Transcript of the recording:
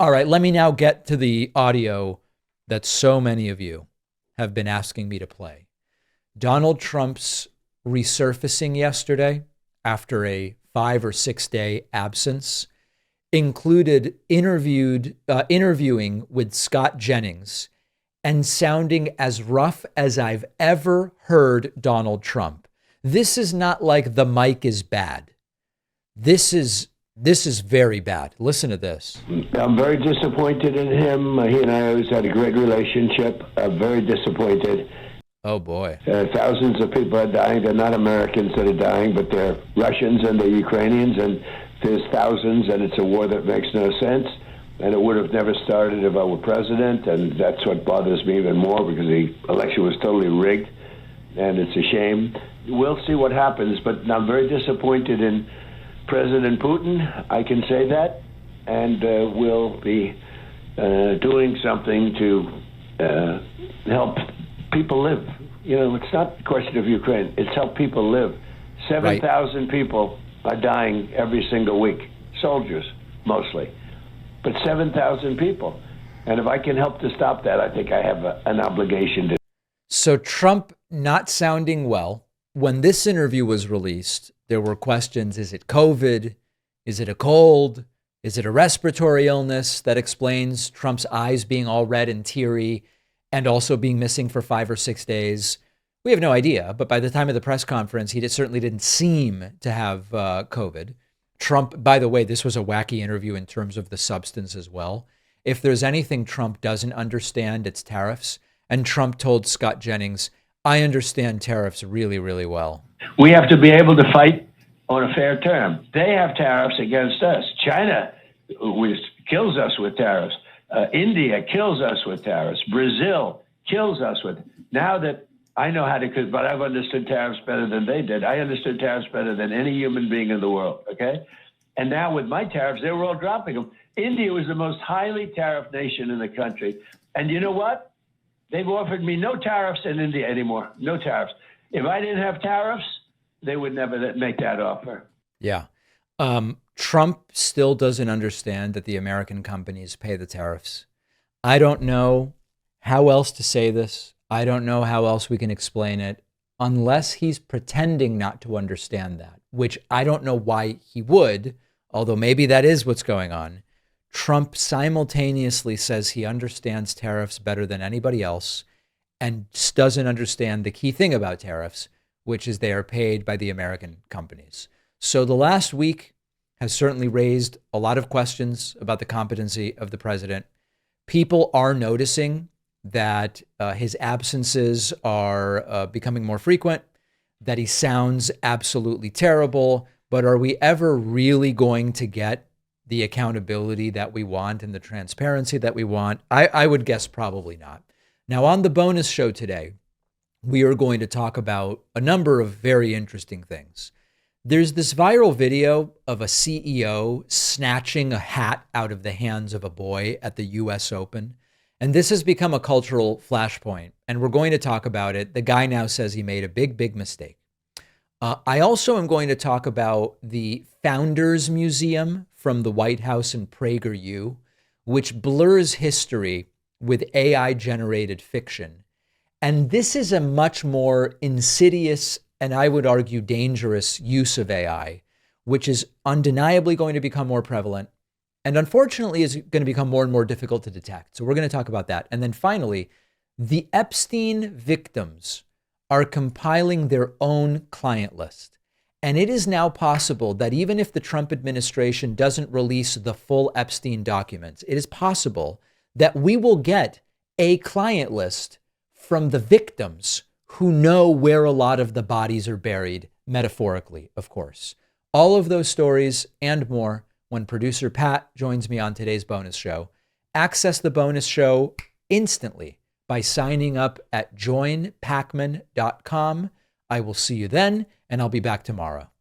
All right, let me now get to the audio that so many of you have been asking me to play. Donald Trump's resurfacing yesterday after a 5 or 6 day absence included interviewing with Scott Jennings and sounding as rough as I've ever heard Donald Trump. This is not like the mic is bad. This is very bad. Listen to this. I'm very disappointed in him. He and I always had a great relationship. I'm very disappointed. Oh, boy. Thousands of people are dying. They're not Americans that are dying, but they're Russians and they're Ukrainians, and there's thousands, and it's a war that makes no sense. And it would have never started if I were president, and that's what bothers me even more, because the election was totally rigged, and it's a shame. We'll see what happens, but I'm very disappointed in President Putin, I can say that, and we'll be doing something to help people live. You know, it's not a question of Ukraine. It's help people live. 7,000 people are dying every single week. Soldiers, mostly. But 7,000 people. And if I can help to stop that, I think I have an obligation to. So Trump not sounding well. When this interview was released, there were questions. Is it COVID? Is it a cold? Is it a respiratory illness that explains Trump's eyes being all red and teary and also being missing for 5 or 6 days? We have no idea. But by the time of the press conference, he certainly didn't seem to have COVID. Trump, by the way, this was a wacky interview in terms of the substance as well. If there's anything Trump doesn't understand, it's tariffs. And Trump told Scott Jennings, I understand tariffs really, really well. We have to be able to fight on a fair term. They have tariffs against us. China kills us with tariffs. India kills us with tariffs. Brazil kills us with. Now that I know how to, but I've understood tariffs better than they did. I understood tariffs better than any human being in the world, okay? And now with my tariffs, they were all dropping them. India was the most highly tariffed nation in the country. And you know what? They've offered me no tariffs in India anymore. No tariffs. If I didn't have tariffs, they would never make that offer. Yeah. Trump still doesn't understand that the American companies pay the tariffs. I don't know how else to say this. I don't know how else we can explain it unless he's pretending not to understand that, which I don't know why he would, although maybe that is what's going on. Trump simultaneously says he understands tariffs better than anybody else and doesn't understand the key thing about tariffs, which is they are paid by the American companies. So the last week has certainly raised a lot of questions about the competency of the president. People are noticing that his absences are becoming more frequent, that he sounds absolutely terrible. But are we ever really going to get the accountability that we want and the transparency that we want? I would guess probably not. Now, on the bonus show today, we are going to talk about a number of very interesting things. There's this viral video of a CEO snatching a hat out of the hands of a boy at the US Open. And this has become a cultural flashpoint, and we're going to talk about it. The guy now says he made a big, big mistake. I also am going to talk about the Founders Museum from the White House in PragerU, which blurs history with AI-generated fiction. And this is a much more insidious and I would argue dangerous use of AI, which is undeniably going to become more prevalent and unfortunately is going to become more and more difficult to detect. So we're going to talk about that. And then finally, the Epstein victims are compiling their own client list. And it is now possible that even if the Trump administration doesn't release the full Epstein documents, it is possible that we will get a client list from the victims who know where a lot of the bodies are buried, metaphorically, of course. All of those stories and more when producer Pat joins me on today's bonus show. Access the bonus show instantly by signing up at joinpakman.com. I will see you then, and I'll be back tomorrow.